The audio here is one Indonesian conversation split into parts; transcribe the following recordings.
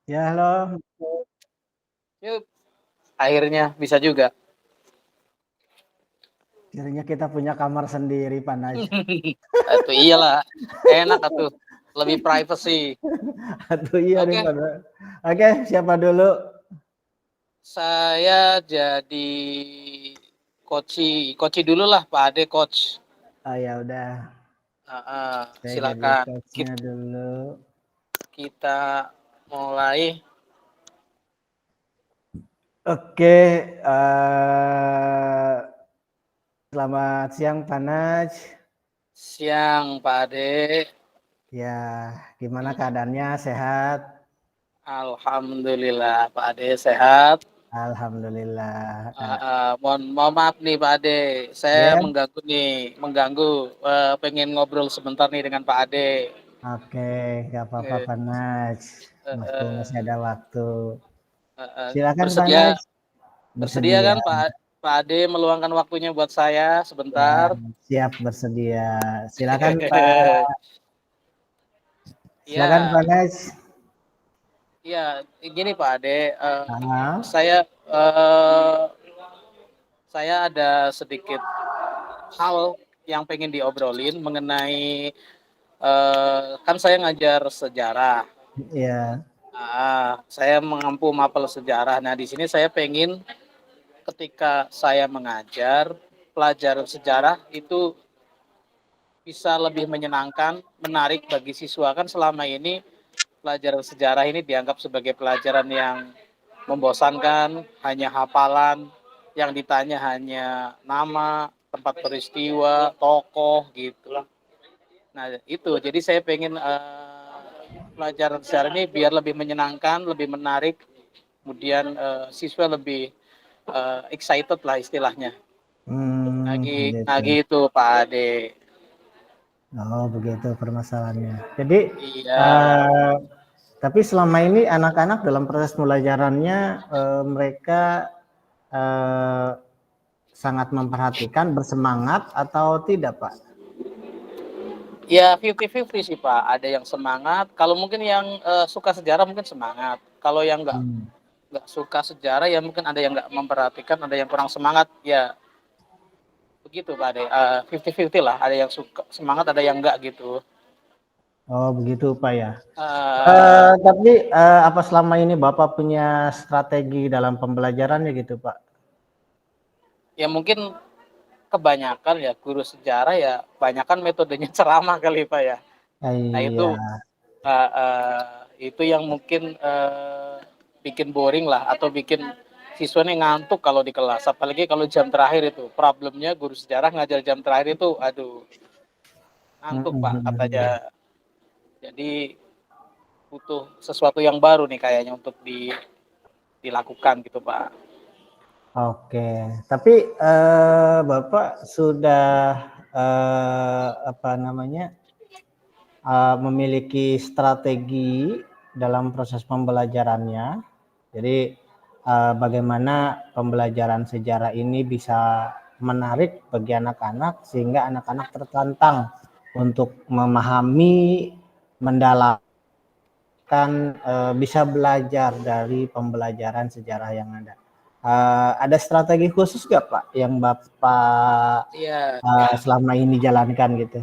Ya, halo. Yuk, akhirnya bisa juga. Akhirnya kita punya kamar sendiri, Pak Naj. Itu iyalah, enak atuh, lebih privacy. Aduh iya nih, Oke, Pak. Oke, siapa dulu? saya jadi coach dulu lah, Pak Ade coach. Oh ya udah, saya jadi Silakan. coachnya Kita, dulu. kita mulai. Oke, selamat siang, Pak Naj. Siang, Pak Ade. Ya, gimana keadaannya? Sehat? Alhamdulillah, Pak Ade sehat. Alhamdulillah. Mohon maaf nih Pak Ade, saya Ya, mengganggu, pengen ngobrol sebentar nih dengan Pak Ade. oke, nggak apa-apa, Eh, Pak Naj. Mumpung masih eh, ada waktu. eh, Silakan, Pak bersedia Naj. bersedia Bersedia. kan Pak Ade meluangkan waktunya buat saya Ya, sebentar? siap bersedia. Silakan Pak. Silakan Ya, Pak Naj. ya, gini Pak Ade, Ah, saya eh, saya ada sedikit hal yang pengen diobrolin mengenai, kan saya ngajar sejarah. ya. Saya mengampu mapel sejarah. Nah, di sini saya pengen ketika saya mengajar pelajaran sejarah itu bisa lebih menyenangkan, menarik bagi siswa. Kan selama ini pelajaran sejarah ini dianggap sebagai pelajaran yang membosankan, hanya hafalan, yang ditanya hanya nama, tempat peristiwa, tokoh gitu. Nah, itu. Jadi saya pengen pelajaran sejarah ini biar lebih menyenangkan, lebih menarik, kemudian siswa lebih excited lah istilahnya. Nah Begitu. gitu Pak Ade. Oh, begitu permasalahannya. Jadi, Iya, eh, tapi selama ini anak-anak dalam proses pembelajarannya mereka eh, sangat memperhatikan, bersemangat atau tidak, Pak? ya 50-50 sih Pak. Ada yang semangat. Kalau mungkin yang suka sejarah mungkin semangat. Kalau yang Hmm. nggak suka sejarah ya mungkin ada yang nggak memperhatikan, ada yang kurang semangat. Ya begitu Pak Ade. 50-50 lah. Ada yang suka semangat, ada yang nggak gitu. Oh, begitu, Pak ya. Uh, Tapi apa selama ini Bapak punya strategi dalam pembelajarannya gitu, Pak? ya mungkin kebanyakan ya guru sejarah ya kebanyakan metodenya ceramah kali Pak ya. Nah Iya. itu yang mungkin bikin boring lah atau bikin siswanya ngantuk kalau di kelas. Apalagi kalau jam terakhir itu problemnya guru sejarah ngajar jam terakhir itu aduh ngantuk Pak katanya. Jadi butuh sesuatu yang baru nih kayaknya untuk dilakukan gitu Pak. Oke, tapi Bapak sudah apa namanya memiliki strategi dalam proses pembelajarannya. Jadi bagaimana pembelajaran sejarah ini bisa menarik bagi anak-anak sehingga anak-anak tertantang untuk memahami, mendalam kan bisa belajar dari pembelajaran sejarah yang ada. Ada strategi khusus gak Pak yang Bapak Iya, selama ini jalankan gitu?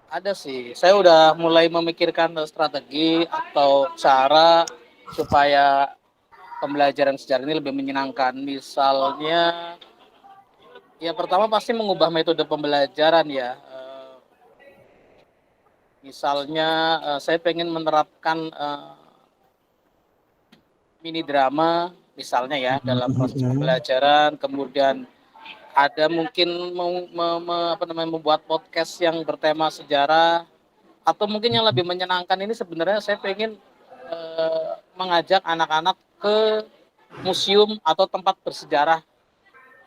ada sih. Saya udah mulai memikirkan strategi atau cara supaya pembelajaran sejarah ini lebih menyenangkan. Misalnya, ya pertama pasti mengubah metode pembelajaran ya. Misalnya, saya pengen menerapkan mini drama, misalnya ya dalam proses pembelajaran. Kemudian ada mungkin membuat podcast yang bertema sejarah. Atau mungkin yang lebih menyenangkan ini sebenarnya saya pengen mengajak anak-anak ke museum atau tempat bersejarah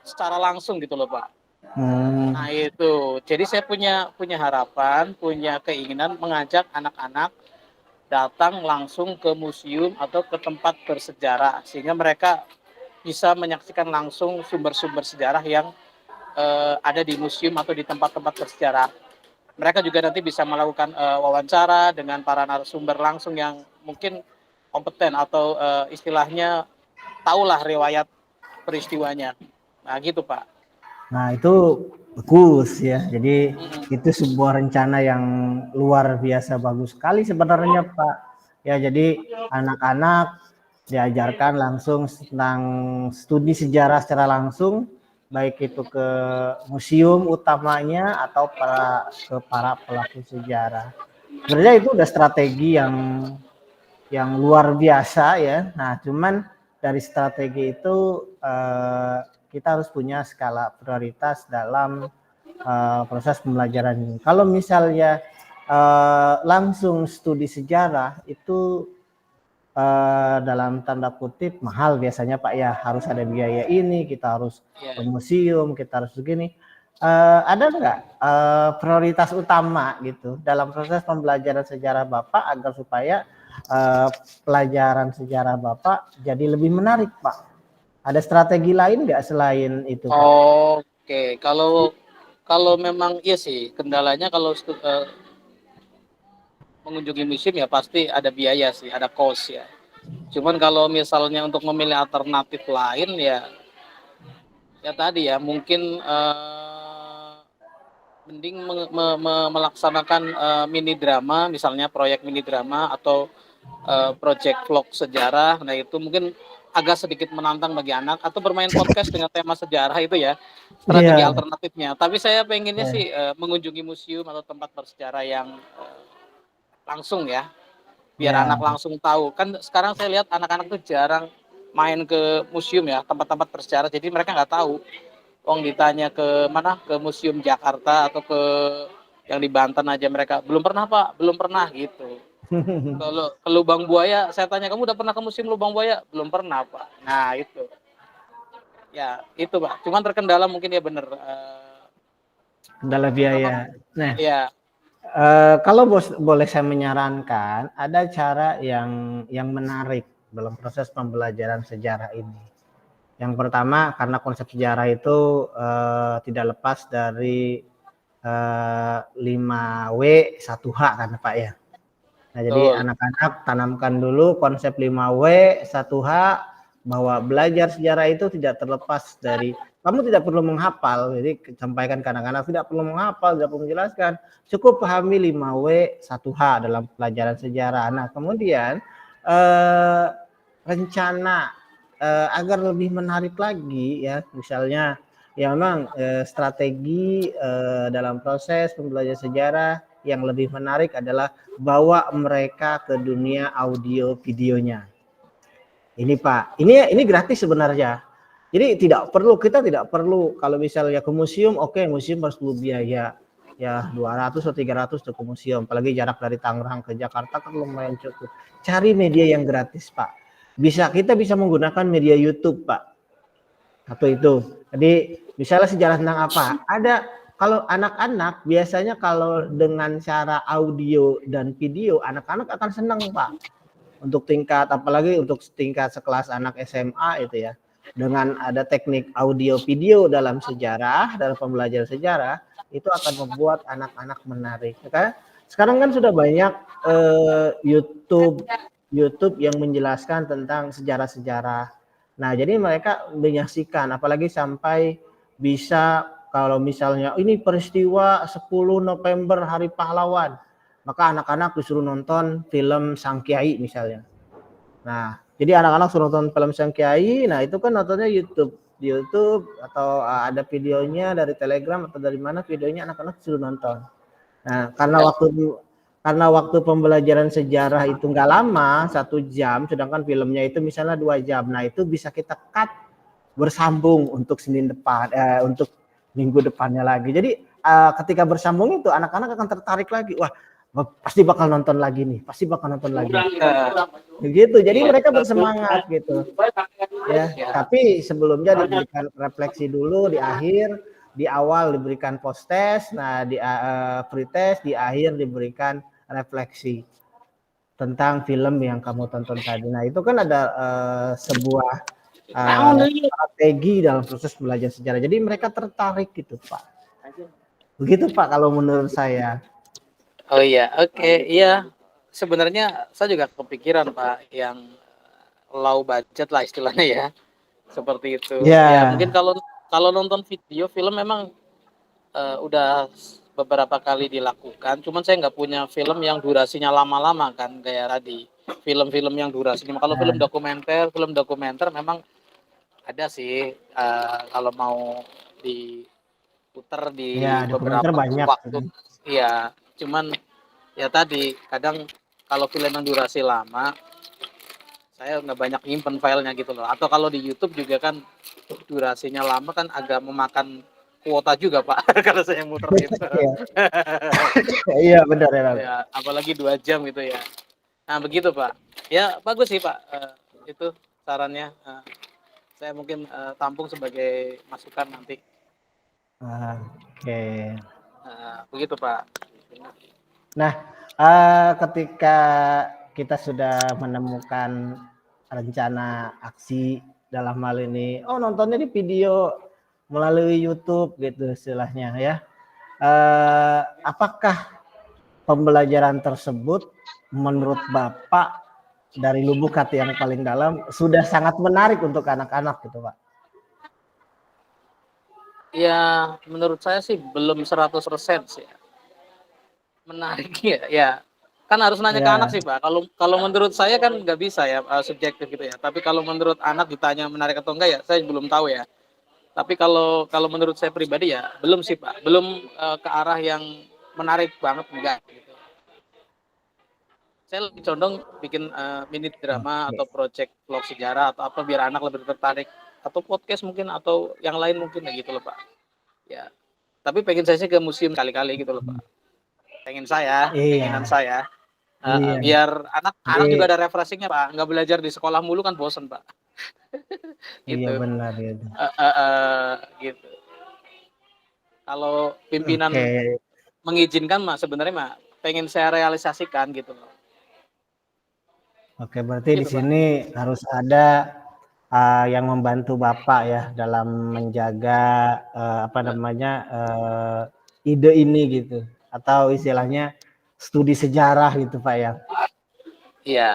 secara langsung gitu loh Pak. Hmm, Nah itu, jadi saya punya punya harapan, punya keinginan mengajak anak-anak datang langsung ke museum atau ke tempat bersejarah sehingga mereka bisa menyaksikan langsung sumber-sumber sejarah yang ada di museum atau di tempat-tempat bersejarah. Mereka juga nanti bisa melakukan wawancara dengan para narasumber langsung yang mungkin kompeten atau istilahnya tahulah riwayat peristiwanya. Nah gitu Pak. Nah itu bagus ya. Jadi Mm-mm. itu sebuah rencana yang luar biasa bagus sekali sebenarnya Pak. Ya jadi anak-anak diajarkan langsung tentang studi sejarah secara langsung, baik itu ke museum utamanya atau ke para pelaku sejarah. Sebenarnya itu udah strategi yang luar biasa ya. Nah, cuman dari strategi itu kita harus punya skala prioritas dalam proses pembelajaran ini. Kalau misalnya langsung studi sejarah itu dalam tanda kutip mahal biasanya Pak ya, harus ada biaya ini, kita harus ke Yeah. museum, kita harus begini. Ada nggak prioritas utama gitu dalam proses pembelajaran sejarah Bapak agar supaya pelajaran sejarah Bapak jadi lebih menarik Pak? Ada strategi lain nggak selain itu Pak? Oke, kalau memang iya sih kendalanya kalau mengunjungi museum ya pasti ada biaya sih, ada cost ya. Cuman kalau misalnya untuk memilih alternatif lain ya tadi ya mungkin mending melaksanakan mini drama, misalnya proyek mini drama atau project vlog sejarah. Nah itu mungkin agak sedikit menantang bagi anak, atau bermain podcast dengan tema sejarah itu ya strategi Iya, alternatifnya. Tapi saya pengennya yeah. sih mengunjungi museum atau tempat bersejarah yang langsung ya, biar Ya. anak langsung tahu. Kan sekarang saya lihat anak-anak tuh jarang main ke museum ya, tempat-tempat bersejarah, jadi mereka nggak tahu. Wong ditanya ke mana, ke Museum Jakarta atau ke yang di Banten aja mereka belum pernah Pak, belum pernah gitu. Kalau ke Lubang Buaya, saya tanya kamu udah pernah ke Museum Lubang Buaya? Belum pernah Pak. Nah itu, ya itu Pak. Cuman terkendala mungkin ya bener. Kendala biaya. Memang, Nah, ya. kalau boleh saya menyarankan, ada cara yang menarik dalam proses pembelajaran sejarah ini. Yang pertama, karena konsep sejarah itu tidak lepas dari 5W 1H kan Pak ya. Nah, jadi Betul. anak-anak tanamkan dulu konsep 5W 1H bahwa belajar sejarah itu tidak terlepas dari kamu tidak perlu menghafal. Jadi sampaikan ke anak-anak tidak perlu menghafal, tidak perlu menjelaskan. Cukup pahami 5W 1H dalam pelajaran sejarah. Nah, kemudian rencana agar lebih menarik lagi ya, misalnya ya memang strategi dalam proses pembelajaran sejarah yang lebih menarik adalah bawa mereka ke dunia audio videonya. Ini Pak, ini gratis sebenarnya. Jadi kita tidak perlu kalau misalnya ke museum, oke, museum harus perlu biaya ya 200 atau 300 ke museum. Apalagi jarak dari Tangerang ke Jakarta kan lumayan cukup. Cari media yang gratis Pak. Kita bisa menggunakan media YouTube Pak. Atau itu. Jadi misalnya sejarah tentang apa? Ada kalau anak-anak biasanya kalau dengan cara audio dan video anak-anak akan senang Pak. Untuk tingkat apalagi untuk tingkat sekelas anak SMA itu ya. Dengan ada teknik audio video dalam sejarah, dalam pembelajaran sejarah, itu akan membuat anak-anak menarik. Kan? Sekarang kan sudah banyak YouTube yang menjelaskan tentang sejarah-sejarah. Nah, jadi mereka menyaksikan apalagi sampai bisa kalau misalnya ini peristiwa 10 November Hari Pahlawan, maka anak-anak disuruh nonton film Sang Kiai misalnya. Nah, jadi anak-anak suruh nonton film Sang Kiai, nah itu kan nontonnya di YouTube atau ada videonya dari Telegram atau dari mana videonya anak-anak suruh nonton. Nah, karena waktu pembelajaran sejarah itu nggak lama, 1 jam, sedangkan filmnya itu misalnya 2 jam. Nah, itu bisa kita cut bersambung untuk Senin depan, untuk minggu depannya lagi. Jadi ketika bersambung itu anak-anak akan tertarik lagi. Wah, pasti bakal nonton lagi nih, pasti bakal nonton lagi. Begitu. Jadi mereka bersemangat gitu. Ya, tapi sebelumnya diberikan refleksi dulu di akhir, di awal diberikan post test, nah di pre test, di akhir diberikan refleksi tentang film yang kamu tonton tadi. Nah, itu kan ada sebuah strategi dalam proses belajar sejarah. Jadi mereka tertarik gitu, Pak. Begitu, Pak, kalau menurut saya. Oh iya, oke, iya. sebenarnya saya juga kepikiran Pak yang low budget lah istilahnya ya. Seperti itu. Ya Ya, mungkin kalau kalau nonton video film memang udah beberapa kali dilakukan, cuman saya nggak punya film yang durasinya lama-lama kan kayak tadi. Film-film yang durasinya kalau film dokumenter memang ada sih kalau mau diputar ya di dokumenter beberapa banyak. waktu. Iya, cuman ya tadi kadang kalau film yang durasi lama saya nggak banyak nyimpen filenya gitu loh. Atau kalau di YouTube juga kan durasinya lama kan agak memakan kuota juga Pak kalau saya muter gitu. Iya, iya benar ya. Bang. Ya, apalagi 2 jam gitu ya. Nah begitu Pak. Ya bagus sih Pak. Itu sarannya. Saya mungkin tampung sebagai masukan nanti. Oke. Begitu Pak. Nah, ketika kita sudah menemukan rencana aksi dalam hal ini, nontonnya di video melalui YouTube gitu istilahnya ya. Apakah pembelajaran tersebut menurut Bapak dari lubuk hati yang paling dalam sudah sangat menarik untuk anak-anak gitu Pak? Ya menurut saya sih belum 100% sih. Menarik ya. Ya kan harus nanya ke anak Ya, sih Pak. Kalau kalau menurut saya kan nggak bisa ya subjektif gitu ya. Tapi kalau menurut anak ditanya menarik atau enggak ya saya belum tahu ya. Tapi kalau kalau menurut saya pribadi ya belum sih Pak. Belum ke arah yang menarik banget enggak gitu. Saya lebih condong bikin mini drama oke. atau project vlog sejarah atau apa biar anak lebih tertarik atau podcast mungkin atau yang lain mungkin ya gitu loh Pak. Ya. Tapi pengen saya sih ke museum kali-kali gitu loh Pak. Pengen saya, keinginan Iya, saya. iya. Biar anak juga Jadi, ada refreshingnya Pak. Nggak belajar di sekolah mulu kan bosen Pak. iya Gitu. benar gitu. Gitu. Kalau Oke. pimpinan mengizinkan mah sebenarnya mah pengen saya realisasikan gitu loh. Oke, berarti di Gitu Pak. sini harus ada yang membantu Bapak ya dalam menjaga apa namanya ide ini gitu, atau istilahnya studi sejarah gitu Pak ya. Iya.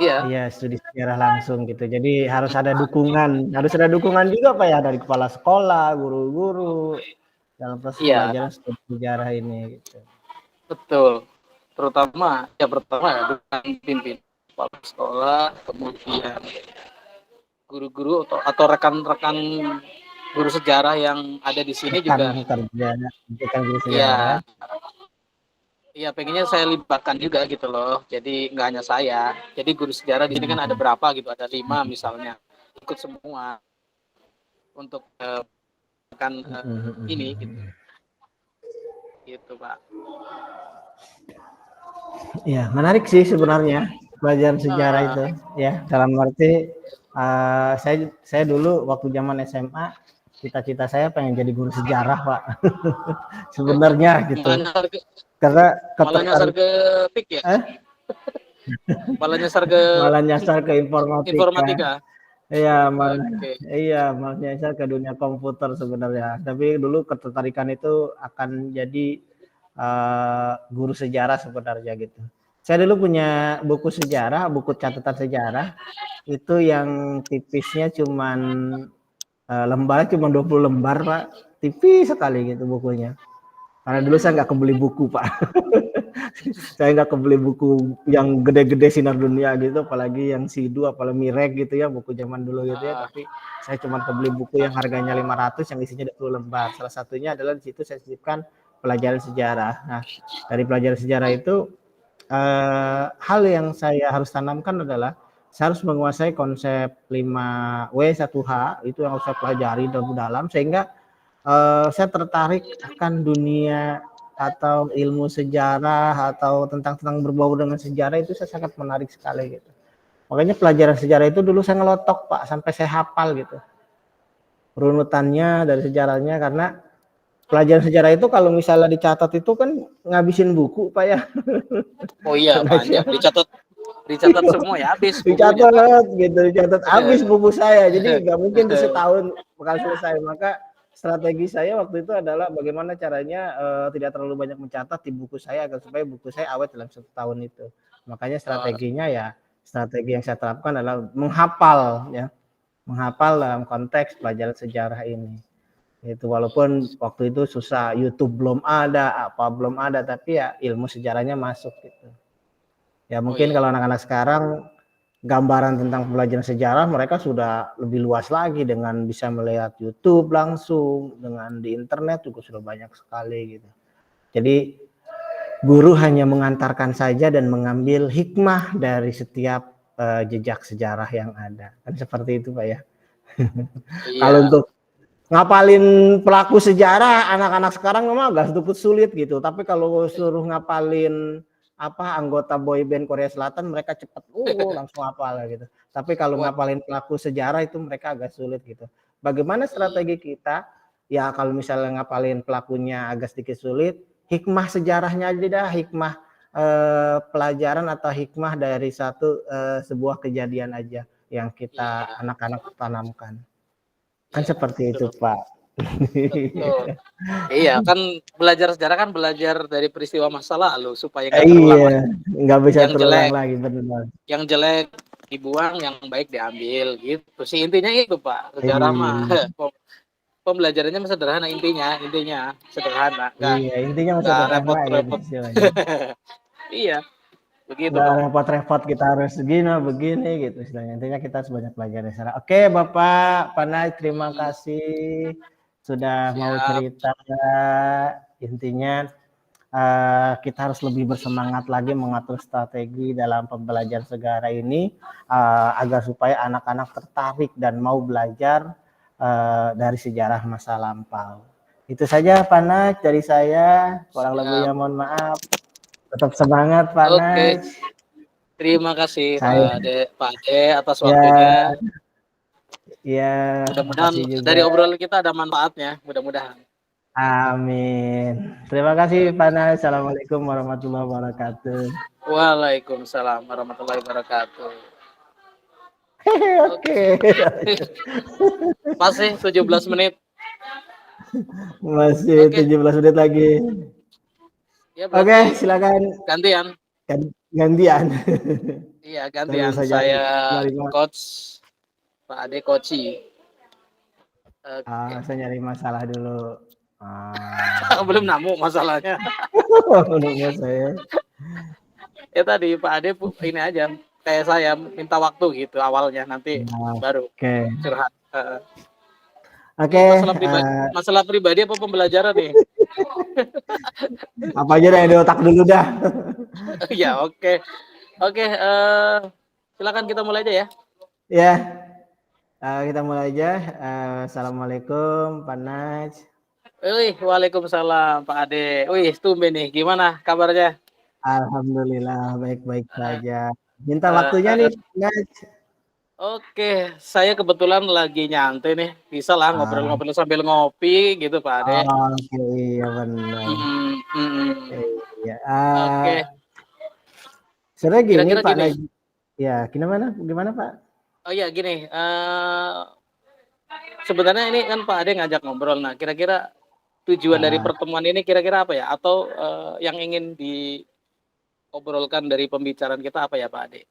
Iya. Iya, studi sejarah langsung gitu. Jadi harus ada dukungan juga Pak ya dari kepala sekolah, guru-guru dalam proses Iya, pembelajaran studi sejarah ini gitu. betul. Terutama ya pertama ya dengan pimpinan kepala sekolah, kemudian guru-guru atau rekan-rekan guru sejarah yang ada di sini Rekan juga kerja, rekan guru sejarah. ya ya pengennya saya libatkan juga gitu loh. Jadi nggak hanya saya. Jadi guru sejarah di sini kan ada berapa gitu, ada 5 misalnya. Ikut semua untuk kan ini gitu. Gitu, Pak. Ya, menarik sih sebenarnya pelajaran sejarah Uh, itu. Ya, dalam arti saya dulu waktu zaman SMA cita-cita saya pengen jadi guru sejarah, Pak. Sebenarnya malah gitu. nyasar ke Karena malah nyasar ketertarik ke TIK ya. Malah nyasar ke malah nyasar ke informatika. informatika. Iya, malah Oke. iya, malah nyasar ke dunia komputer sebenarnya. Tapi dulu ketertarikan itu akan jadi guru sejarah sebenarnya gitu. Saya dulu punya buku sejarah, buku catatan sejarah itu yang tipisnya cuman lembarnya cuma 20 lembar Pak, tipis sekali gitu bukunya. Karena dulu saya nggak kebeli buku Pak, saya nggak kebeli buku yang gede-gede sinar dunia gitu, apalagi yang Sidu, apalagi Mirek gitu ya, buku zaman dulu gitu ya. Uh, Tapi saya cuma kebeli buku yang harganya 500 yang isinya 20 lembar. Salah satunya adalah di situ saya sisipkan pelajaran sejarah. Nah, dari pelajaran sejarah itu hal yang saya harus tanamkan adalah saya harus menguasai konsep 5W 1H itu yang harus saya pelajari dalam sehingga saya tertarik akan dunia atau ilmu sejarah atau tentang berbau dengan sejarah itu saya sangat menarik sekali gitu. Makanya pelajaran sejarah itu dulu saya ngelotok Pak sampai saya hafal gitu runutannya dari sejarahnya karena pelajaran sejarah itu kalau misalnya dicatat itu kan ngabisin buku Pak ya. oh iya banyak dicatat semua ya habis bukunya Pak. Dicatat gitu, dicatat habis buku saya. Jadi nggak mungkin tuh setahun bakal selesai. Maka strategi saya waktu itu adalah bagaimana caranya tidak terlalu banyak mencatat di buku saya agar supaya buku saya awet dalam 1 tahun itu. Makanya Oh, strateginya ya strategi yang saya terapkan adalah menghafal ya, menghafal dalam konteks pelajaran sejarah ini. Itu walaupun waktu itu susah, YouTube belum ada, apa belum ada, tapi ya ilmu sejarahnya masuk gitu. Ya oh mungkin iya. kalau anak-anak sekarang gambaran tentang pelajaran sejarah mereka sudah lebih luas lagi dengan bisa melihat YouTube langsung, dengan di internet juga sudah banyak sekali gitu. Jadi guru hanya mengantarkan saja dan mengambil hikmah dari setiap jejak sejarah yang ada. Kan seperti itu Pak ya. Kalau Iya. untuk ngapalin pelaku sejarah anak-anak sekarang memang agak sedikit sulit gitu. Tapi kalau suruh ngapalin apa anggota boyband Korea Selatan mereka cepat langsung hafal gitu. Tapi kalau Waduh. ngapalin pelaku sejarah itu mereka agak sulit gitu. Bagaimana Iya. strategi kita? Ya kalau misalnya ngapalin pelakunya agak sedikit sulit, hikmah sejarahnya aja dah, hikmah pelajaran atau hikmah dari sebuah kejadian aja yang kita Iya. anak-anak tanamkan. Kan Iya, seperti itu, betul. Pak. Betul. Iya, kan belajar sejarah kan belajar dari peristiwa masa lalu supaya nggak terulang Iya, lagi. nggak bisa Yang terulang jelek, lagi, benar. yang jelek dibuang, yang baik diambil gitu. Sih intinya itu, Pak. Sejarah mah Iya, pembelajarannya mah sederhana intinya sederhana, iya, intinya mah nggak sederhana gitu repot-repot. istilahnya. Iya, begitu, Nggak Pak. repot-repot kita harus begini gitu istilahnya. Intinya kita harus banyak belajar di sana. Oke, Bapak Panay, terima Hmm, kasih sudah mau siap. cerita. Intinya kita harus lebih bersemangat lagi mengatur strategi dalam pembelajaran sejarah ini agar supaya anak-anak tertarik dan mau belajar dari sejarah masa lampau. Itu saja Pak Naj dari saya. Kurang lebihnya Siap. mohon maaf. Tetap semangat Pak Oke, Naj. terima kasih Saya Pak Ade atas ya waktunya. ya Mudah-mudahan makasih juga. dari obrolan kita ada manfaatnya, mudah-mudahan. Amin. Terima kasih Pak Oke. Naj. Assalamualaikum warahmatullahi wabarakatuh. Waalaikumsalam warahmatullahi wabarakatuh. Oke. Oke. Masih 17 menit. Masih Oke. 17 menit lagi. Ya Oke, berarti silakan gantian. gantian. Iya, Saya gantian. bisa Saya nyari coach Pak Ade Koci. Oke. saya nyari masalah dulu. Belum nemu masalahnya. Menurut saya. Ya tadi Pak Ade ini aja kayak saya minta waktu gitu awalnya nanti baru Oke. curhat. Ini Oke, masalah pribadi apa pembelajaran nih? apa aja deh di otak dulu dah. Ya oke. Oke, silakan kita mulai aja ya. Ya, kita mulai aja. Assalamualaikum, Pak Naj. Wih, waalaikumsalam Pak Ade. Wih, tumben nih. Gimana kabarnya? Alhamdulillah baik-baik Eh, saja. Minta waktunya nih, eh, Naj. oke, saya kebetulan lagi nyantai nih. Bisa lah Ah, ngobrol-ngobrol sambil ngopi gitu Pak Ade. oke, iya benar. Mm, mm. Iya. Oke, Sebenarnya gini kira-kira Pak gini. Naj. Ya, gimana? Gimana Pak? Oh ya gini. Sebenarnya ini kan Pak Ade ngajak ngobrol. Nah, kira-kira tujuan dari Ah, pertemuan ini kira-kira apa ya? Atau yang ingin diobrolkan dari pembicaraan kita apa ya Pak Ade?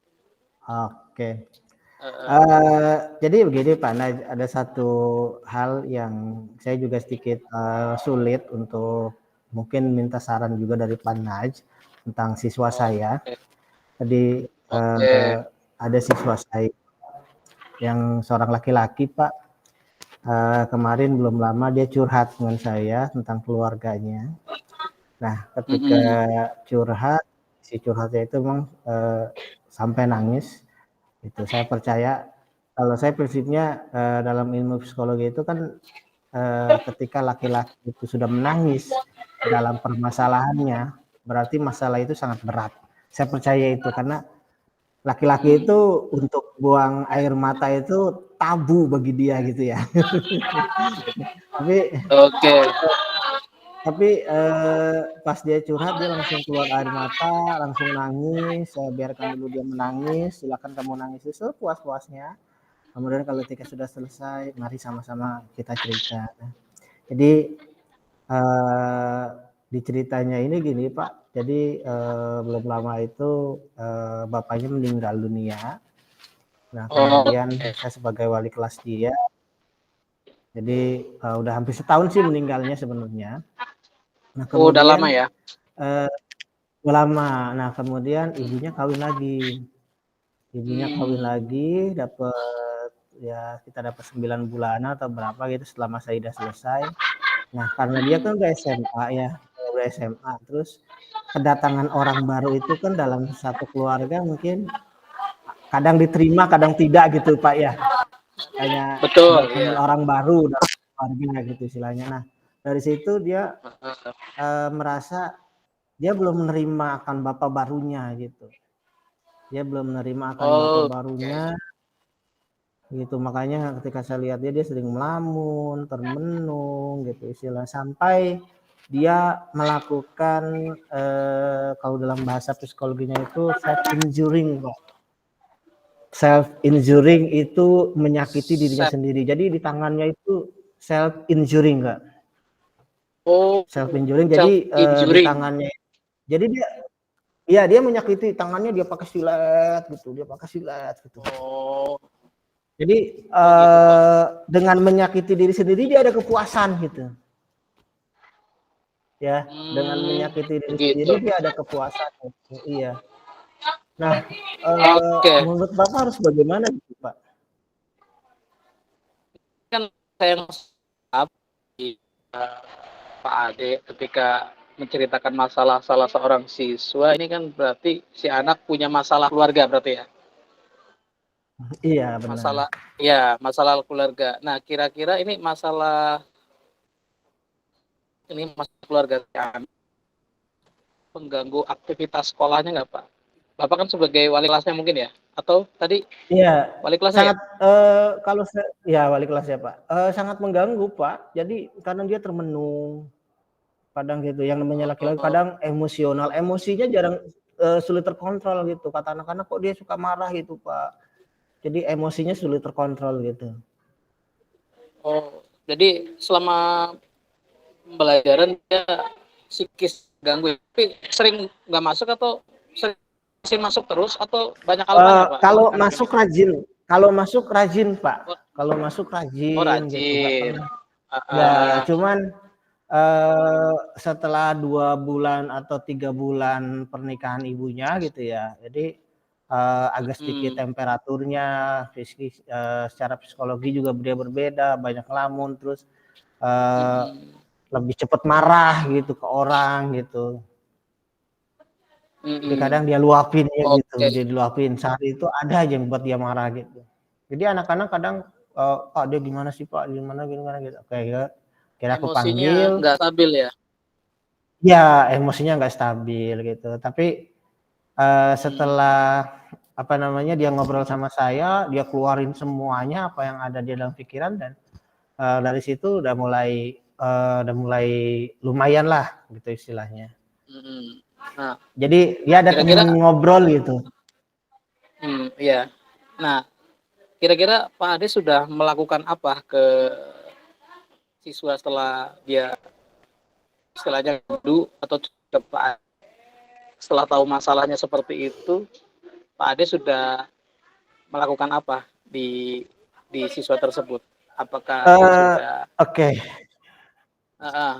oke. Eh, Jadi begini Pak Naj, ada satu hal yang saya juga sedikit sulit untuk mungkin minta saran juga dari Pak Naj tentang siswa saya. oke, Jadi oke. ada siswa saya yang seorang laki-laki Pak. Kemarin belum lama dia curhat dengan saya tentang keluarganya. Nah, ketika Mm-mm. curhat, si curhatnya itu memang sampai nangis. Itu saya percaya kalau saya prinsipnya dalam ilmu psikologi itu kan ketika laki-laki itu sudah menangis dalam permasalahannya, berarti masalah itu sangat berat. Saya percaya itu karena laki-laki Mm. itu untuk buang air mata itu tabu bagi dia gitu ya. Tapi Oke. pas dia curhat dia langsung keluar air mata, langsung nangis, saya biarkan dulu dia menangis, silakan kamu nangis sepuas-puasnya. Kemudian kalau ketika sudah selesai, mari sama-sama kita cerita. Jadi di ceritanya ini gini Pak, jadi belum lama itu bapaknya meninggal dunia. Nah Oh, kemudian saya sebagai wali kelas dia, jadi udah hampir setahun sih meninggalnya sebenarnya. Nah udah lama kemudian ya. lama, nah kemudian ibunya kawin lagi. Ibunya kawin lagi, dapat ya kita dapat 9 bulanan atau berapa gitu setelah masa idah selesai. Nah, karena dia kan udah SMA ya, udah SMA, terus kedatangan orang baru itu kan dalam satu keluarga mungkin kadang diterima, kadang tidak gitu Pak ya. Kayak Betul, kedatangan ya. orang baru dalam keluarga gitu istilahnya. Nah, dari situ dia merasa dia belum menerima akan bapak barunya gitu. Dia belum menerima akan bapak Oh, barunya gitu, makanya ketika saya lihat dia sering melamun, termenung gitu istilah, sampai dia melakukan kalau dalam bahasa psikologinya itu self injuring Pak. Self injuring itu menyakiti dirinya set. sendiri. Jadi di tangannya itu self injuring Kak. Oh, Self injuring self jadi di injuring. tangannya. Jadi dia iya dia menyakiti tangannya, dia pakai silet gitu, dia pakai silet gitu. Oh, Jadi oh gitu Pak. dengan menyakiti diri sendiri dia ada kepuasan gitu. Ya, dengan menyakiti diri Begitu. sendiri dia ada kepuasan gitu. Iya. Nah, Oke, menurut Bapak harus bagaimana gitu, Pak? kan saya di Pak Ade ketika menceritakan masalah salah seorang siswa ini kan berarti si anak punya masalah keluarga berarti ya. Iya, benar. Masalah ya, masalah keluarga. Nah, kira-kira ini masalah keluarga si anak pengganggu aktivitas sekolahnya nggak Pak? Bapak kan sebagai wali kelasnya mungkin ya? Atau tadi Iya, wali kelasnya ya? sangat kalau ya wali kelas ya, Pak. Sangat mengganggu, Pak. Jadi kadang dia termenung, kadang gitu. Yang namanya laki-laki Oh, kadang emosional, emosinya jarang sulit terkontrol gitu. Kata anak-anak kok dia suka marah gitu, Pak. Jadi emosinya sulit terkontrol gitu. oh, jadi selama pembelajaran dia psikis ganggu, tapi sering nggak masuk atau sering masuk terus atau banyak alasannya Pak ini Kalau anak ini? masuk rajin Pak, Oh, kalau masuk oh rajin gitu, nggak rajin. pernah ya Uh, cuman setelah 2 bulan atau 3 bulan pernikahan ibunya gitu ya, jadi agak sedikit temperaturnya, secara psikologi juga dia berbeda, banyak ngelamun, terus lebih cepat marah gitu ke orang gitu. Jadi kadang dia luapin ya gitu, Oke, dia diluapin. Sehari itu ada aja yang buat dia marah gitu. Jadi anak-anak kadang, "Pak dia gimana sih Pak, gimana gimana," gitu. Kira aku emosinya panggil, nggak stabil ya? ya emosinya nggak stabil gitu. Tapi setelah apa namanya dia ngobrol sama saya, dia keluarin semuanya apa yang ada di dalam pikiran dan dari situ udah mulai lumayan lah gitu istilahnya. Nah, Jadi dia ada kira-kira, temen ngobrol gitu. iya. Nah, kira-kira Pak Ade sudah melakukan apa ke siswa setelah dia istilahnya dulu atau Pak setelah tahu masalahnya seperti itu, Pak Ade sudah melakukan apa di siswa tersebut? Apakah Eee, sudah oke. uh,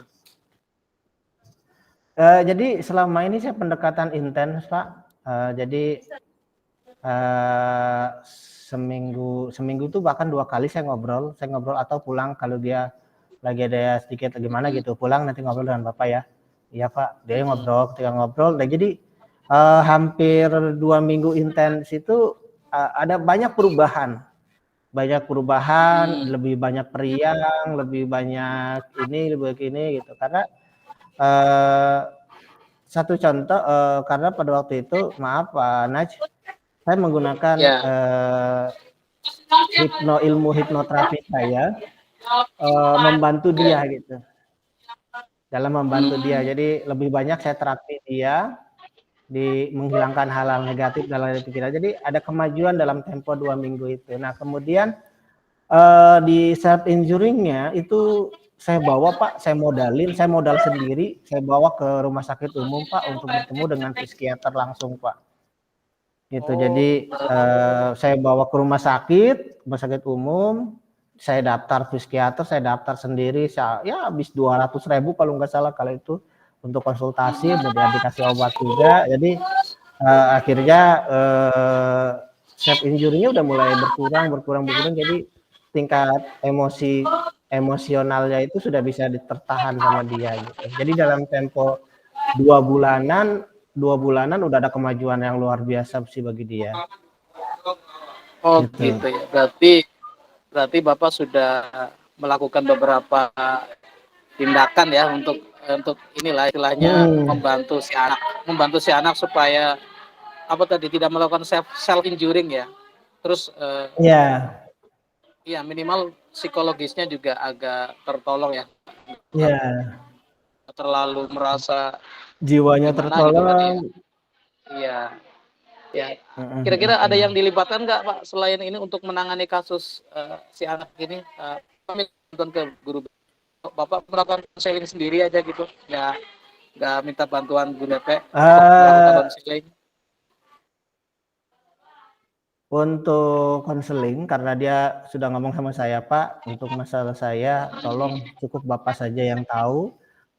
Jadi selama ini saya pendekatan intens, Pak. Jadi, eee, seminggu tuh bahkan 2 kali saya ngobrol atau pulang kalau dia lagi ada sedikit gimana gitu, pulang nanti ngobrol dengan Bapak ya. Iya, Pak, dia ngobrol, ketika ngobrol dan jadi, hampir 2 minggu intens itu, ada banyak perubahan, lebih banyak periang, lebih banyak ini, lebih banyak ini gitu. Karena, eee, satu contoh, karena pada waktu itu maaf Pak Naj, saya menggunakan, ya, ilmu hipnoterapi saya, membantu dia gitu, dalam membantu dia. hmm, Jadi lebih banyak saya terapi dia, menghilangkan hal-hal negatif dalam pikiran. Jadi ada kemajuan dalam tempo 2 minggu itu. Nah kemudian di self injuringnya itu saya bawa Pak, saya modal sendiri, saya bawa ke rumah sakit umum Pak untuk bertemu dengan psikiater langsung Pak. Gitu. Oh, Jadi saya bawa ke rumah sakit umum, saya daftar psikiater, saya daftar sendiri, ya habis 200.000 kalau nggak salah kalau itu untuk konsultasi, kemudian dikasih obat juga. Jadi akhirnya self injury-nya udah mulai berkurang. Jadi tingkat emosionalnya itu sudah bisa tertahan sama dia gitu. Jadi dalam tempo 2 bulanan udah ada kemajuan yang luar biasa sih bagi dia. oh Gitu. gitu ya. Berarti Bapak sudah melakukan beberapa tindakan ya untuk inilah istilahnya membantu si anak supaya apa tadi tidak melakukan self injuring ya. Terus Ya, ya minimal psikologisnya juga agak tertolong ya. ya. Terlalu merasa Jiwanya gimana gitu kan ya. tertolong. Iya. Ya. Kira-kira ada yang dilibatkan nggak Pak selain ini untuk menangani kasus si anak ini? Kami bantuan ke guru. Bapak melakukan konseling sendiri aja gitu, nggak minta bantuan Bu DP untuk melakukan Uh, konseling. Untuk konseling, karena dia sudah ngomong sama saya, Pak, untuk masalah saya, tolong cukup Bapak saja yang tahu,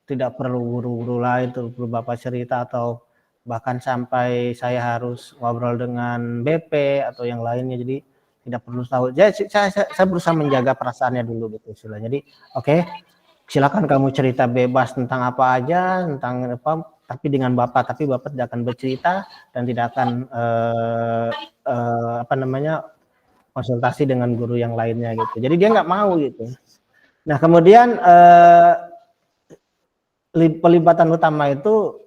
tidak perlu guru-guru lain, perlu Bapak cerita, atau bahkan sampai saya harus ngobrol dengan BP atau yang lainnya, jadi tidak perlu tahu. Jadi saya berusaha menjaga perasaannya dulu, gitu istilahnya. Jadi, oke, silakan kamu cerita bebas tentang apa aja, tentang apa, tapi dengan Bapak, tapi Bapak tidak akan bercerita dan tidak akan apa namanya konsultasi dengan guru yang lainnya gitu. Jadi dia nggak mau gitu. Nah kemudian pelibatan utama itu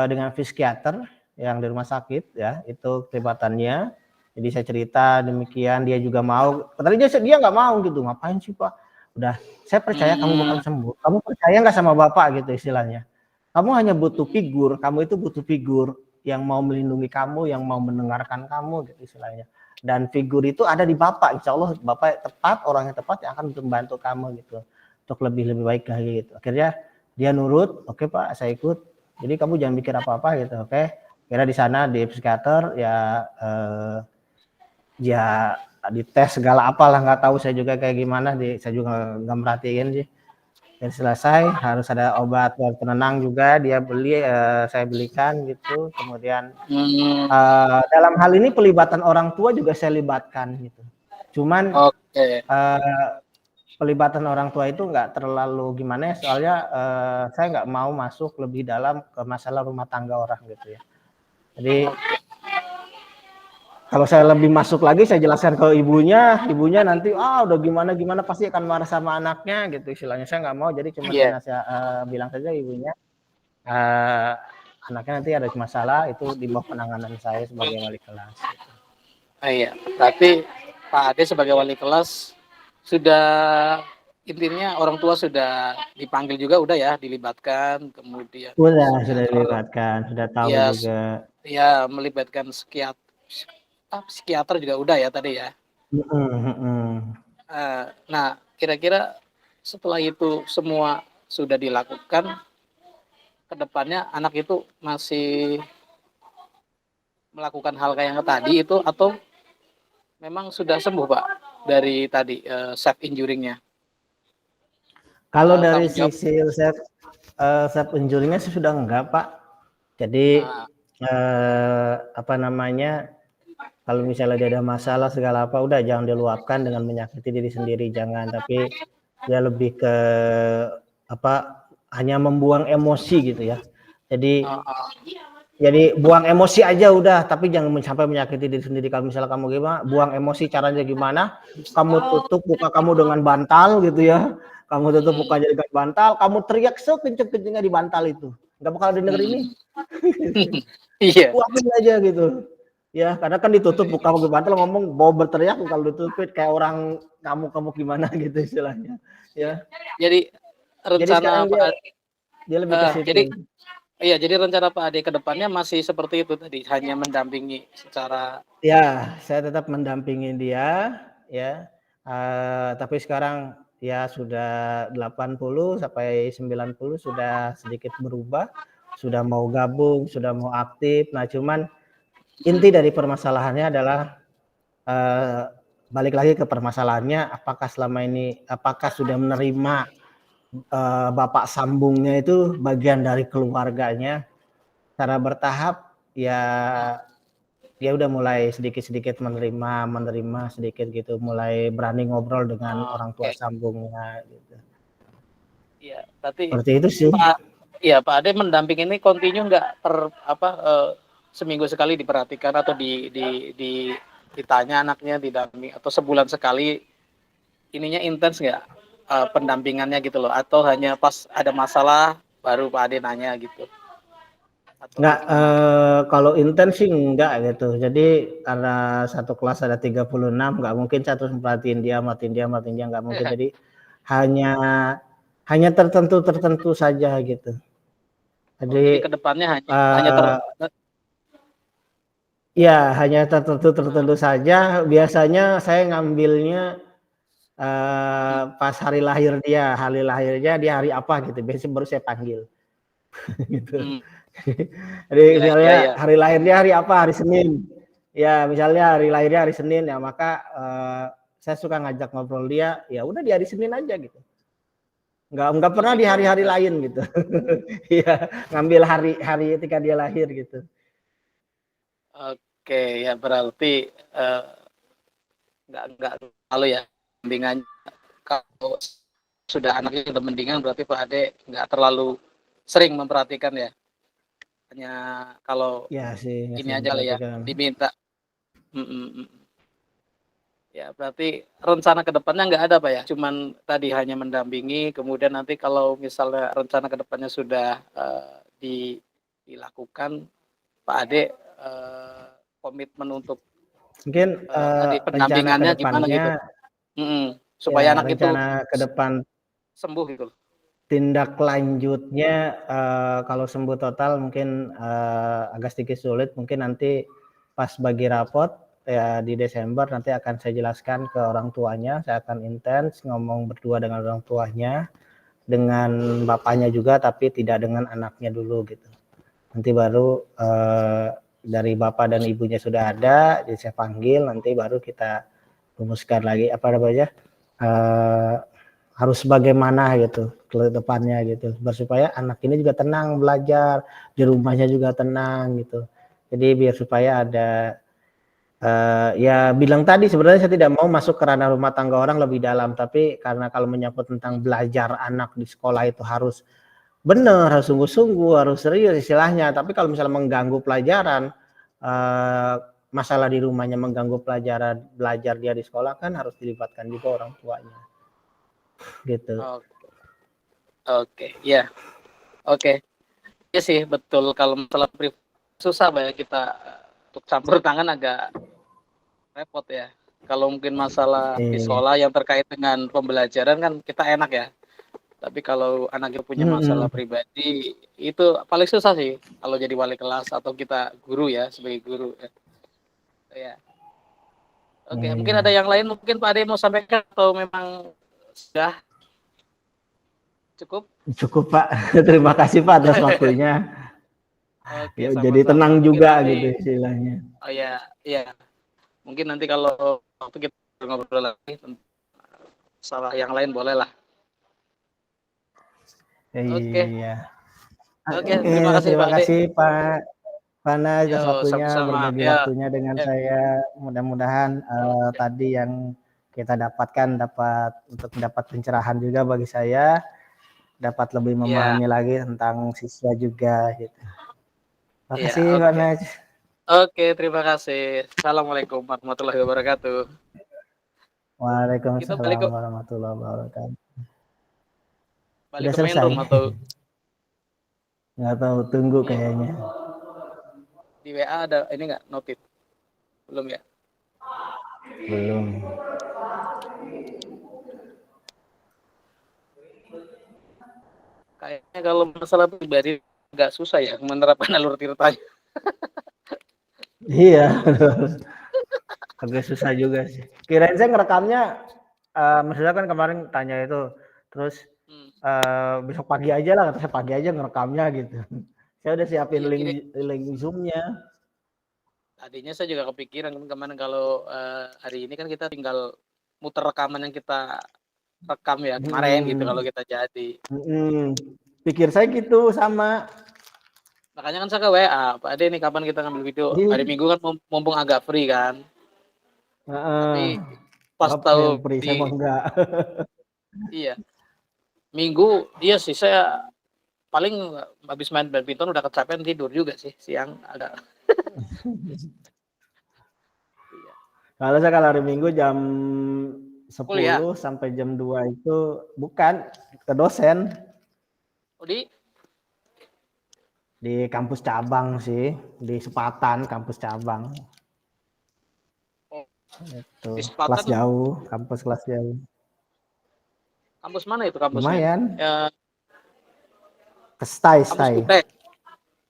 dengan psikiater yang di rumah sakit ya, itu pelibatannya. Jadi saya cerita demikian, dia juga mau. Tadi dia nggak mau gitu, ngapain sih Pak? Udah, saya percaya kamu bakal sembuh. Kamu percaya nggak sama Bapak gitu istilahnya. Kamu hanya butuh figur, kamu itu butuh figur yang mau melindungi kamu, yang mau mendengarkan kamu gitu istilahnya. Dan figur itu ada di Bapak, insya Allah Bapak tepat, orang yang tepat yang akan membantu kamu gitu. Untuk lebih baik lagi gitu. Akhirnya dia nurut, oke Pak, saya ikut. Jadi kamu jangan mikir apa-apa gitu, oke. Kira di sana di psikiater ya ya dites segala apalah, nggak tahu saya juga kayak gimana, saya juga nggak merhatiin sih. Dan selesai harus ada obat penenang juga dia beli, saya belikan gitu. Kemudian dalam hal ini pelibatan orang tua juga saya libatkan gitu. Cuman pelibatan orang tua itu nggak terlalu gimana ya, soalnya saya nggak mau masuk lebih dalam ke masalah rumah tangga orang gitu ya. Jadi kalau saya lebih masuk lagi, saya jelaskan ke ibunya nanti udah gimana pasti akan marah sama anaknya gitu istilahnya. Saya nggak mau, jadi cuma saya bilang saja ibunya anaknya nanti ada masalah itu di bawah penanganan saya sebagai wali kelas. Gitu. Iya, berarti Pak Ade sebagai wali kelas sudah intinya orang tua sudah dipanggil juga udah ya, dilibatkan, kemudian Sudah psikiater dilibatkan, sudah tahu ya juga. ya melibatkan psikiater juga udah ya tadi ya. Nah, kira-kira setelah itu semua sudah dilakukan, kedepannya anak itu masih melakukan hal kayak yang tadi itu atau memang sudah sembuh Pak dari tadi self injuringnya? Kalau dari sisi self injury-nya sih sudah enggak Pak. Jadi apa namanya, kalau misalnya dia ada masalah segala apa, udah jangan diluapkan dengan menyakiti diri sendiri, jangan. Tapi dia lebih ke apa, hanya membuang emosi gitu ya. Jadi buang emosi aja udah, tapi jangan sampai menyakiti diri sendiri. Kalau misalnya kamu gimana, buang emosi caranya gimana? Kamu tutup muka kamu dengan bantal gitu ya. Kamu tutup mukanya dengan bantal, kamu teriak sekenceng-kencengnya di bantal itu. Nggak bakal denger ini. Iya. Buangin aja gitu. Ya, karena kan ditutup muka kamu di bantal, ngomong mau berteriak, kalau ditutupin kayak orang kamu gimana gitu istilahnya. Ya. Jadi rencana sekarang dia lebih ke situ. Jadi rencana Pak Ade ke depannya masih seperti itu tadi, hanya mendampingi secara. Ya, saya tetap mendampingi dia, ya. Tapi sekarang ya sudah 80 sampai 90 sudah sedikit berubah, sudah mau gabung, sudah mau aktif. Nah, cuman inti dari permasalahannya adalah eh, balik lagi ke permasalahannya, apakah selama ini apakah sudah menerima bapak sambungnya itu bagian dari keluarganya secara bertahap, ya dia udah mulai sedikit-sedikit menerima sedikit gitu, mulai berani ngobrol dengan orang tua Oke. sambungnya gitu. Iya, berarti Seperti itu sih. Pak, ya Pak Ade mendamping ini kontinu nggak seminggu sekali diperhatikan atau ditanya anaknya didamping atau sebulan sekali ininya intens nggak pendampingannya gitu loh, atau hanya pas ada masalah baru Pak Ade nanya gitu atau Nggak, gimana? kalau intens sih enggak gitu. Jadi karena satu kelas ada 36, nggak mungkin satu merhatiin dia, nggak mungkin. Jadi hanya hanya tertentu saja gitu. Oh, jadi Jadi kedepannya hanya ya hanya tertentu saja. Biasanya saya ngambilnya pas hari lahirnya dia hari apa gitu. Biasanya baru saya panggil gitu. hmm, Jadi ya ya misalnya ya. hari lahirnya hari apa? Hari Senin. Ya misalnya hari lahirnya hari Senin ya, maka saya suka ngajak ngobrol dia. Ya udah di hari Senin aja gitu. Nggak Oh pernah di gitu. hari-hari lain gitu. Iya, ngambil hari ketika dia lahir gitu. Oke, ya berarti eh, nggak lalu ya bimbingannya kalau sudah anaknya udah mendingan berarti Pak Ade nggak terlalu sering memperhatikan ya, hanya kalau Ya sih, nggak ini sering aja lah ya memperhatikan. diminta. Mm-mm. Ya berarti rencana kedepannya nggak ada Pak ya, cuman tadi hanya mendampingi, kemudian nanti kalau misalnya rencana kedepannya sudah dilakukan Pak Ade komitmen untuk Mungkin tadi rencana ke pendampingannya gimana depannya, gitu. Mm-mm. ya Supaya anak itu rencana ke depan sembuh gitu. tindak lanjutnya, kalau sembuh total mungkin agak sedikit sulit. Mungkin nanti pas bagi rapot ya di Desember nanti akan saya jelaskan ke orang tuanya. Saya akan intens ngomong berdua dengan orang tuanya, dengan bapaknya juga, tapi tidak dengan anaknya dulu gitu. Nanti baru dari bapak dan ibunya sudah ada, jadi saya panggil, nanti baru kita rumuskan lagi apa namanya, harus bagaimana gitu ke depannya gitu, supaya anak ini juga tenang belajar, di rumahnya juga tenang gitu. Jadi biar supaya ada ya bilang tadi sebenarnya saya tidak mau masuk ke ranah rumah tangga orang lebih dalam, tapi karena kalau menyangkut tentang belajar anak di sekolah itu harus benar, harus sungguh-sungguh, harus serius istilahnya. Tapi kalau misalnya mengganggu pelajaran, eh, masalah di rumahnya mengganggu pelajaran belajar dia di sekolah, kan harus dilibatkan juga orang tuanya gitu. Oke, oke, ya, oke. Ya sih betul, kalau masalah privasi susah Pak ya kita untuk campur tangan agak repot ya. Kalau mungkin masalah di Iya. sekolah yang terkait dengan pembelajaran kan kita enak ya. Tapi kalau anaknya punya masalah Mm-mm. pribadi itu paling susah sih kalau jadi wali kelas atau kita guru ya sebagai guru ya. Ya. Oke, mungkin ada Iya. yang lain mungkin Pak Ade mau sampaikan atau memang sudah cukup? Cukup Pak. Terima kasih Pak atas waktunya. Oke, Ya, jadi sama-sama. tenang Mungkin juga nanti gitu istilahnya. oh ya, ya. Mungkin nanti kalau waktu kita ngobrol lagi tentang masalah yang lain boleh lah. Oke, Iya. oke. Oke, Terima kasih terima Pak Ade. kasih Pak Fana Yo, atas waktunya, sama-sama. berbagi Ya, waktunya dengan ya. saya. Mudah-mudahan Oke. tadi yang kita dapatkan dapat untuk mendapat pencerahan juga bagi saya, dapat lebih Ya, memahami lagi tentang siswa juga gitu. Terima ya. kasih Pak Oke. Naj. Oke, terima kasih. Assalamualaikum warahmatullahi wabarakatuh. Kita Waalaikumsalam warahmatullahi wabarakatuh. balik Sudah ke main selesai? room atau Nggak tahu, tunggu iya, kayaknya. di WA ada ini nggak notif? Belum ya? Belum. Kayaknya kalau masalah pribadi agak susah ya menerapkan alur ceritanya. Iya, agak susah juga sih. Kirain saya ngerekamnya maksudnya kan kemarin tanya itu, terus Hmm. besok pagi aja lah, kata saya pagi aja ngerekamnya gitu. Saya udah siapin Iya, link Zoom-nya. tadinya saya juga kepikiran kan kemarin kalau hari ini kan kita tinggal muter rekaman yang kita rekam ya kemarin gitu kalau kita jadi. Pikir saya gitu sama. Makanya kan saya ke WA, Pak Ade nih kapan kita ngambil video? Hari Minggu kan mumpung agak free kan. Heeh. Tapi pas Bapak yang tahu free, saya mah di enggak. iya Minggu iya sih saya paling habis main badminton udah kecapean tidur juga sih siang agak. Iya. Kalau hari Minggu jam Kuliah. 10 sampai jam 2 itu bukan ke dosen Oh, di kampus cabang sih, di Sepatan kampus cabang. oh, Itu di kelas Selatan jauh, kampus kelas jauh. kampus mana itu kampusnya? Lumayan, Ya, ke Stai, kampus Stai. UT.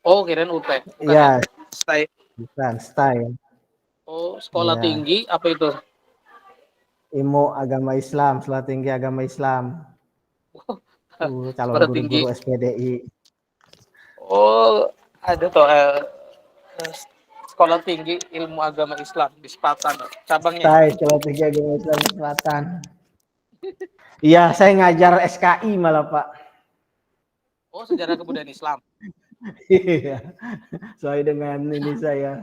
Oh, kirain UT. Bukan ya? Iya, Stay. bukan Stai. Oh, sekolah Iya, tinggi apa itu? Ilmu Agama Islam, Sekolah Tinggi Agama Islam. Calon Sekolah guru-guru tinggi. SPDI. Oh, ada tuh sekolah tinggi ilmu agama Islam di Sepatan cabangnya. Stai, Sekolah Tinggi Agama Islam Selatan. Iya, saya ngajar SKI malah, Pak. Oh, sejarah kebudayaan Islam. Iya, sesuai dengan ini saya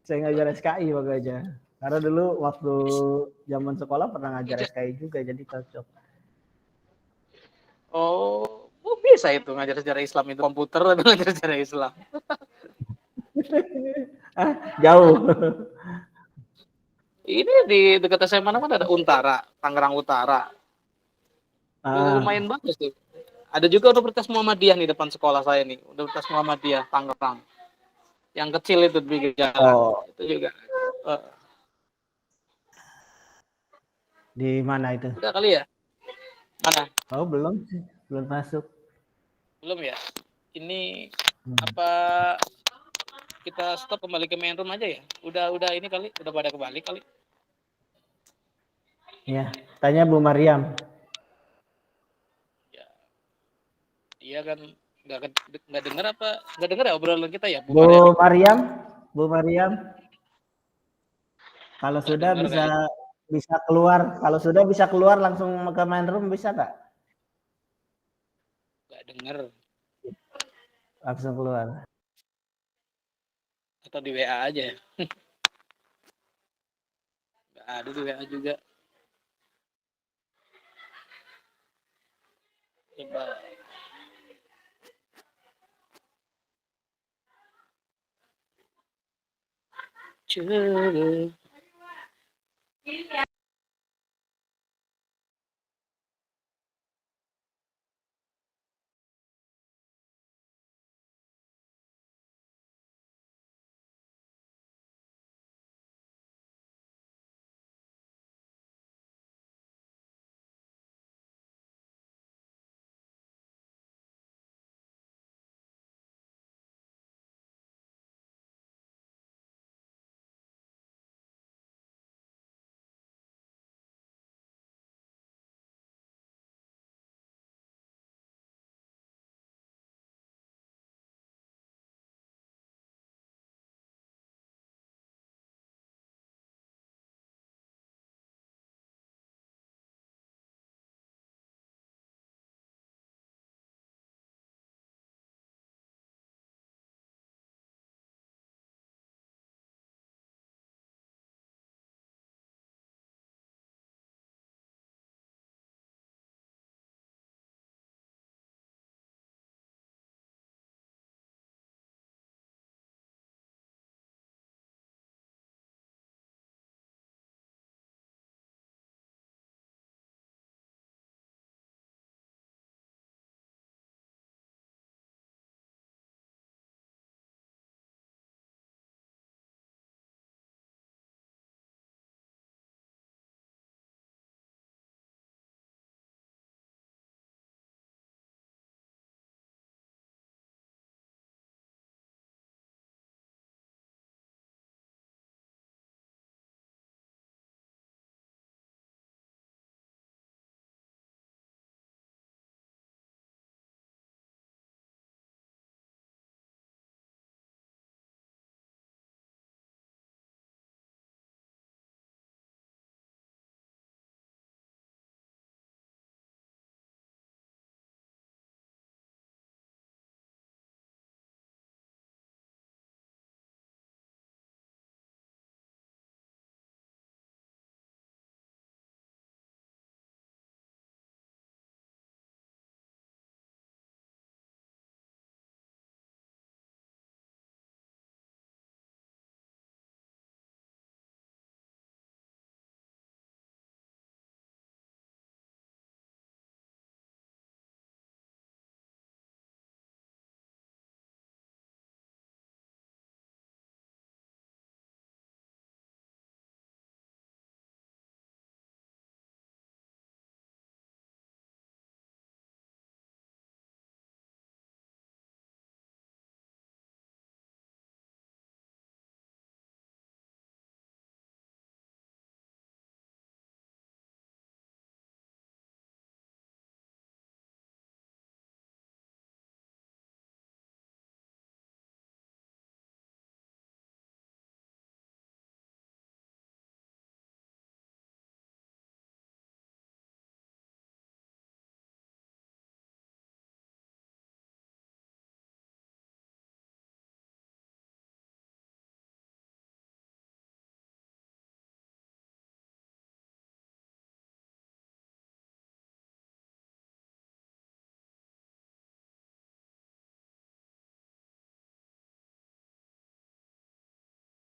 ngajar SKI makanya. Karena dulu waktu zaman sekolah pernah ngajar SKI juga, jadi cocok. Oh, oh bisa itu ngajar sejarah Islam itu komputer tapi ngajar sejarah Islam. Jauh. Ini di dekat SMA mana ada Untara, Tangerang Utara. Lumayan bagus tuh. Ada juga Universitas Muhammadiyah nih depan sekolah saya nih, Universitas Muhammadiyah Tangerang. Yang kecil itu di pinggir jalan. Oh, Itu juga. di mana itu? Udah kali ya? Mana? Oh, belum sih, belum masuk. Belum ya? Ini apa kita stop kembali ke main room aja ya? Udah ini kali, udah pada kembali kali. Ya, tanya Bu Mariam. Ya, dia kan nggak dengar apa? Nggak dengar ya obrolan kita ya, Bu Bu Mariam? Mariam, Bu Mariam, kalau Nggak sudah dengar bisa kayaknya. bisa keluar, kalau sudah bisa keluar langsung ke main room bisa nggak? Nggak dengar. Langsung keluar. Atau di WA aja ya? Nggak ada di WA juga. Coba.